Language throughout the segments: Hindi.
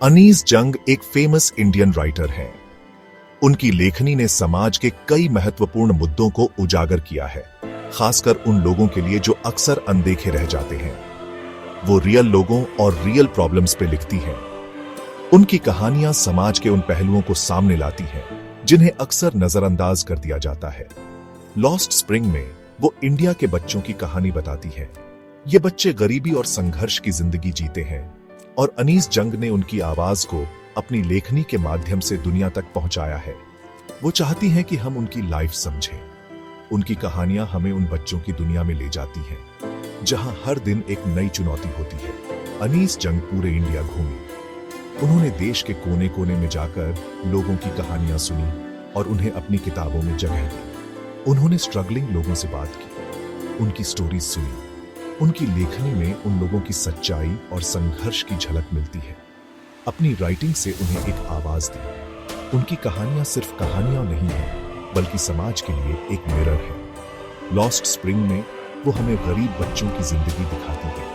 अनीस जंग एक फेमस इंडियन राइटर हैं। उनकी लेखनी ने समाज के कई महत्वपूर्ण मुद्दों को उजागर किया है, खासकर उन लोगों के लिए जो अक्सर अनदेखे रह जाते हैं। वो रियल लोगों और रियल प्रॉब्लम्स पे लिखती हैं। उनकी कहानियां समाज के उन पहलुओं को सामने लाती हैं जिन्हें अक्सर नजरअंदाज कर दिया जाता है। लॉस्ट स्प्रिंग में वो इंडिया के बच्चों की कहानी बताती है। ये बच्चे गरीबी और संघर्ष की जिंदगी जीते हैं और अनीस जंग ने उनकी आवाज को अपनी लेखनी के माध्यम से दुनिया तक पहुंचाया है। वो चाहती हैं कि हम उनकी लाइफ समझें। उनकी कहानियां हमें उन बच्चों की दुनिया में ले जाती हैं जहां हर दिन एक नई चुनौती होती है। अनीस जंग पूरे इंडिया घूमी। उन्होंने देश के कोने कोने में जाकर लोगों की कहानियां सुनी और उन्हें अपनी किताबों में जगह दी। उन्होंने स्ट्रगलिंग लोगों से बात की, उनकी स्टोरीज सुनी। उनकी लेखनी में उन लोगों की सच्चाई और संघर्ष की झलक मिलती है। अपनी राइटिंग से उन्हें एक आवाज दी। उनकी कहानियां सिर्फ कहानियां नहीं हैं, बल्कि समाज के लिए एक मिरर है। लॉस्ट स्प्रिंग में वो हमें गरीब बच्चों की जिंदगी दिखाती है।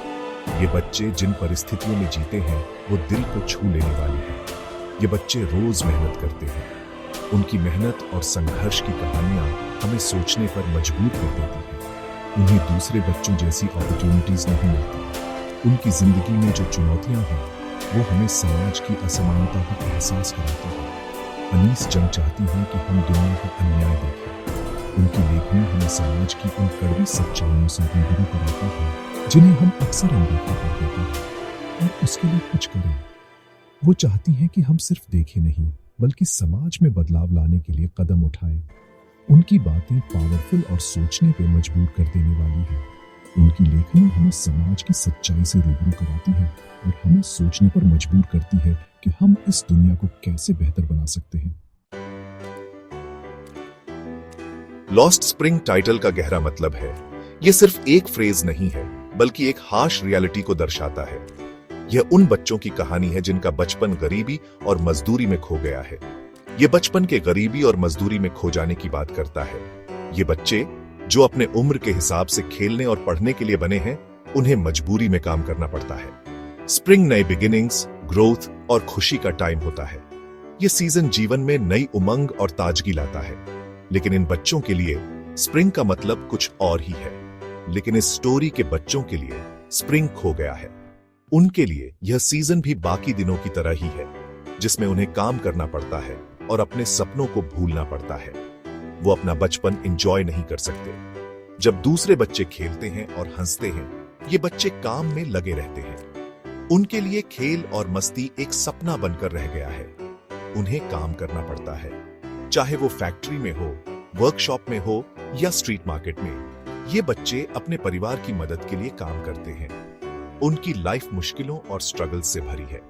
ये बच्चे जिन परिस्थितियों में जीते हैं वो दिल को छू लेने वाली हैं। ये बच्चे रोज मेहनत करते हैं। उनकी मेहनत और संघर्ष की कहानियां हमें सोचने पर मजबूर कर देती हैं। उन्हें दूसरे बच्चों जैसी अपॉर्चुनिटीज नहीं मिलती। उनकी जिंदगी में जो चुनौतियां हैं वो हमें समाज की असमानता का एहसास कराती है। अनीस जंग चाहती हैं कि हम दुनिया का अन्याय देखें। उनकी लेखनी हमें समाज की उन कड़वी सच्चाइयों से रूबरू कराती है जिन्हें हम अक्सर अनदेखा कर देते हैं और उसके लिए कुछ करें। वो चाहती हैं कि हम सिर्फ देखें नहीं, बल्कि समाज में बदलाव लाने के लिए कदम उठाएं। उनकी बातें पावरफुल और सोचने पे मजबूर कर देने वाली है। उनकी लेखनी हमें समाज की सच्चाई से रूबरू कराती है और हमें सोचने पर मजबूर करती है कि हम इस दुनिया को कैसे बेहतर बना सकते हैं। लॉस्ट स्प्रिंग टाइटल का गहरा मतलब है। यह सिर्फ एक फ्रेज नहीं है, बल्कि एक हार्श रियलिटी को दर्शाता है। यह उन बच्चों की कहानी है जिनका बचपन गरीबी और मजदूरी में खो गया है। यह बचपन के गरीबी और मजदूरी में खो जाने की बात करता है। ये बच्चे जो अपने उम्र के हिसाब से खेलने और पढ़ने के लिए बने हैं, उन्हें मजबूरी में काम करना पड़ता है। स्प्रिंग नए बिगिनिंग्स, ग्रोथ और खुशी का टाइम होता है। ये सीजन जीवन में नई उमंग और ताजगी लाता है। लेकिन इन बच्चों के लिए स्प्रिंग का मतलब कुछ और ही है। लेकिन इस स्टोरी के बच्चों के लिए स्प्रिंग खो गया है। उनके लिए यह सीजन भी बाकी दिनों की तरह ही है, जिसमें उन्हें काम करना पड़ता है और अपने सपनों को भूलना पड़ता है। वो अपना बचपन एंजॉय नहीं कर सकते। जब दूसरे बच्चे खेलते हैं और हंसते हैं, ये बच्चे काम में लगे रहते हैं। उनके लिए खेल और मस्ती एक सपना बनकर रह गया है। उन्हें काम करना पड़ता है, चाहे वो फैक्ट्री में हो, वर्कशॉप में हो या स्ट्रीट मार्केट में। ये बच्चे अपने परिवार की मदद के लिए काम करते हैं। उनकी लाइफ मुश्किलों और स्ट्रगल से भरी है।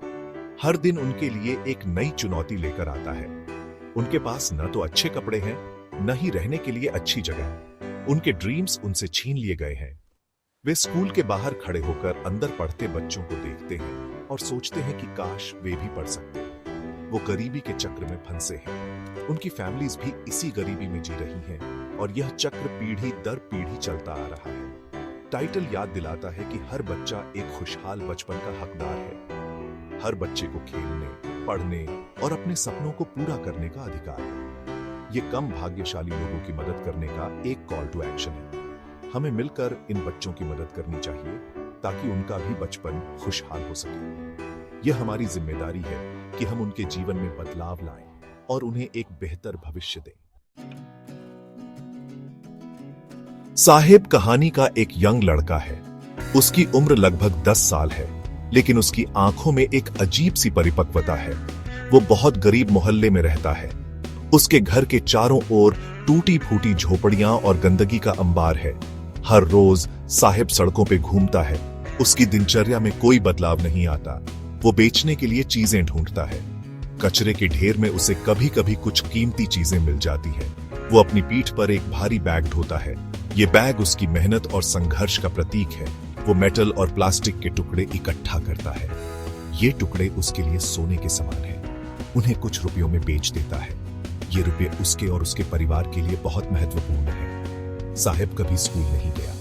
हर दिन उनके लिए एक नई चुनौती लेकर आता है। उनके पास न तो अच्छे कपड़े हैं, न ही रहने के लिए अच्छी जगह। उनके ड्रीम्स उनसे छीन लिए गए हैं। वे स्कूल के बाहर खड़े होकर अंदर पढ़ते बच्चों को देखते हैं और सोचते हैं कि काश वे भी पढ़ सकते। वो गरीबी के चक्र में फंसे हैं। उनकी फैमिलीज भी इसी गरीबी में जी रही हैं और यह चक्र पीढ़ी दर पीढ़ी चलता आ रहा है। टाइटल याद दिलाता है कि हर बच्चा एक खुशहाल बचपन का हकदार है। हर बच्चे को खेलने, पढ़ने और अपने सपनों को पूरा करने का अधिकार है। ये कम भाग्यशाली लोगों की मदद करने का एक कॉल टू एक्शन है। हमें मिलकर इन बच्चों की मदद करनी चाहिए ताकि उनका भी बचपन खुशहाल हो सके। यह हमारी जिम्मेदारी है कि हम उनके जीवन में बदलाव लाएं और उन्हें एक बेहतर भविष्य दें। साहिब कहानी का एक यंग लड़का है। उसकी उम्र लगभग 10 साल है, लेकिन उसकी आंखों में एक अजीब सी परिपक्वता है। वो बहुत गरीब मोहल्ले में रहता है। उसके घर के चारों ओर टूटी फूटी झोपड़ियां और गंदगी का अंबार है। हर रोज साहिब सड़कों पे घूमता है। उसकी दिनचर्या में कोई बदलाव नहीं आता। वो बेचने के लिए चीजें ढूंढता है। कचरे के ढेर में उसे कभी कभी कुछ कीमती चीजें मिल जाती है। वो अपनी पीठ पर एक भारी बैग ढोता है। ये बैग उसकी मेहनत और संघर्ष का प्रतीक है। वो मेटल और प्लास्टिक के टुकड़े इकट्ठा करता है। ये टुकड़े उसके लिए सोने के समान हैं। उन्हें कुछ रुपयों में बेच देता है। ये रुपये उसके और उसके परिवार के लिए बहुत महत्वपूर्ण है। साहिब कभी स्कूल नहीं गया।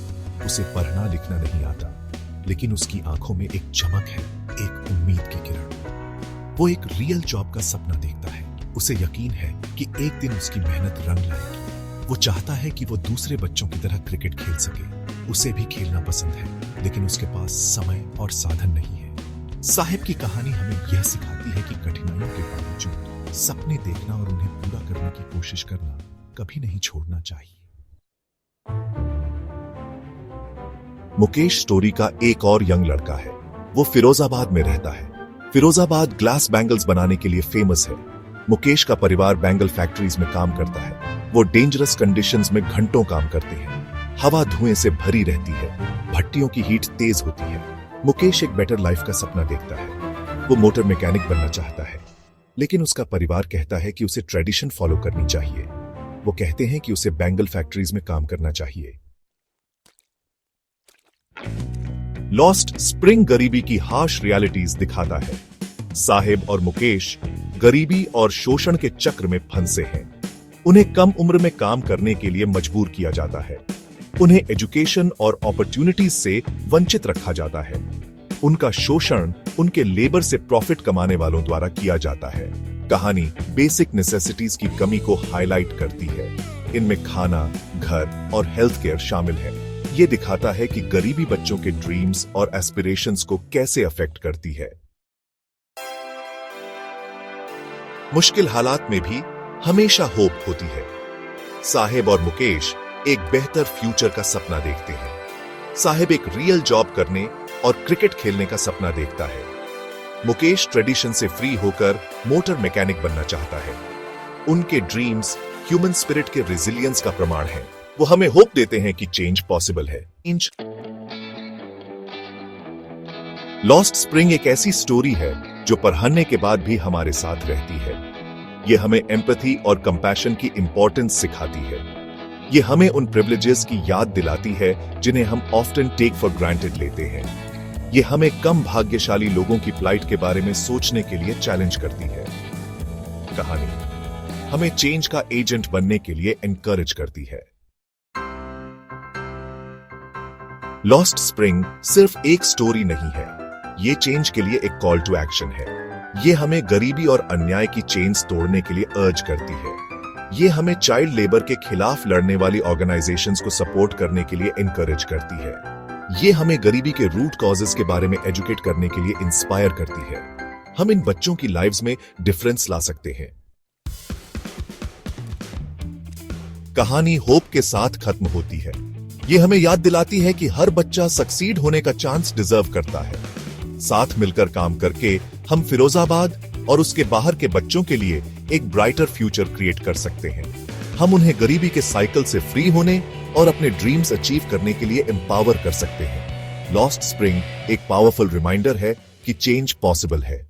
उसे पढ़ना लिखना नहीं आता। लेकिन उसकी आंखों में एक चमक है, एक उम्मीद की किरण। वो एक रियल जॉब का सपना देखता है। उसे यकीन है कि एक दिन उसकी मेहनत रंग लाएगी। वो चाहता है कि वो दूसरे बच्चों की तरह क्रिकेट खेल सके। उसे भी खेलना पसंद है, लेकिन उसके पास समय और साधन नहीं है। साहिब की कहानी हमें यह सिखाती है कि कठिनाइयों के बावजूद सपने देखना और उन्हें पूरा करने की कोशिश करना कभी नहीं छोड़ना चाहिए। मुकेश स्टोरी का एक और यंग लड़का है। वो फिरोजाबाद में रहता है। फिरोजाबाद ग्लास बैंगल्स बनाने के लिए फेमस है। मुकेश का परिवार बैंगल फैक्ट्रीज में काम करता है। वो डेंजरस कंडीशंस में घंटों काम करते हैं। हवा धुएं से भरी रहती है। भट्टियों की हीट तेज होती है। मुकेश एक बेटर लाइफ का सपना देखता है। वो मोटर मैकेनिक बनना चाहता है, लेकिन उसका परिवार कहता है कि उसे ट्रेडिशन फॉलो करनी चाहिए। वो कहते हैं कि उसे बैंगल फैक्ट्रीज में काम करना चाहिए। लॉस्ट स्प्रिंग गरीबी की हार्श रियलिटीज दिखाता है। साहिब और मुकेश गरीबी और शोषण के चक्र में फंसे हैं। उन्हें कम उम्र में काम करने के लिए मजबूर किया जाता है। उन्हें एजुकेशन और अपॉर्चुनिटीज से वंचित रखा जाता है। उनका शोषण उनके लेबर से प्रॉफिट कमाने वालों द्वारा किया जाता है। कहानी बेसिक नेसेसिटीज की कमी को हाईलाइट करती है। इनमें खाना, घर और हेल्थ केयर शामिल है। ये दिखाता है कि गरीबी बच्चों के ड्रीम्स और एस्पिरेशंस को कैसे अफेक्ट करती है। मुश्किल हालात में भी हमेशा होप होती है। साहिब और मुकेश एक बेहतर फ्यूचर का सपना देखते हैं। साहिब एक रियल जॉब करने और क्रिकेट खेलने का सपना देखता है। मुकेश ट्रेडिशन से फ्री होकर मोटर मैकेनिक बनना चाहता है। उनके ड्रीम्स ह्यूमन स्पिरिट के रेजिलियंस का प्रमाण है। वो हमें होप देते हैं कि चेंज पॉसिबल है। लॉस्ट स्प्रिंग एक ऐसी स्टोरी है जो पढ़ने के बाद भी हमारे साथ रहती है। ये हमें एम्पैथी और कंपैशन की इंपॉर्टेंस सिखाती है। ये हमें उन प्रिविलेजेस की याद दिलाती है जिन्हें हम ऑफ्टन टेक फॉर ग्रांटेड लेते हैं। ये हमें कम भाग्यशाली लोगों की प्लाइट के बारे में सोचने के लिए चैलेंज करती है। कहानी हमें चेंज का एजेंट बनने के लिए एनकरेज करती है। लॉस्ट स्प्रिंग सिर्फ एक स्टोरी नहीं है, ये चेंज के लिए एक कॉल टू एक्शन है। ये हमें गरीबी और अन्याय की चेन्स तोड़ने के लिए अर्ज करती है। ये हमें चाइल्ड लेबर के खिलाफ लड़ने वाली ऑर्गेनाइजेशंस को सपोर्ट करने के लिए एनकरेज करती है। ये हमें गरीबी के रूट कॉजेस के बारे में एजुकेट करने के लिए इंस्पायर करती है। हम इन बच्चों की लाइव्स में डिफरेंस ला सकते हैं। कहानी होप के साथ खत्म होती है। ये हमें याद दिलाती है कि हर बच्चा सक्सीड होने का चांस डिजर्व करता है। साथ मिलकर काम करके हम फिरोजाबाद और उसके बाहर के बच्चों के लिए एक ब्राइटर फ्यूचर क्रिएट कर सकते हैं। हम उन्हें गरीबी के साइकिल से फ्री होने और अपने ड्रीम्स अचीव करने के लिए एम्पावर कर सकते हैं। लॉस्ट स्प्रिंग एक पावरफुल रिमाइंडर है कि चेंज पॉसिबल है।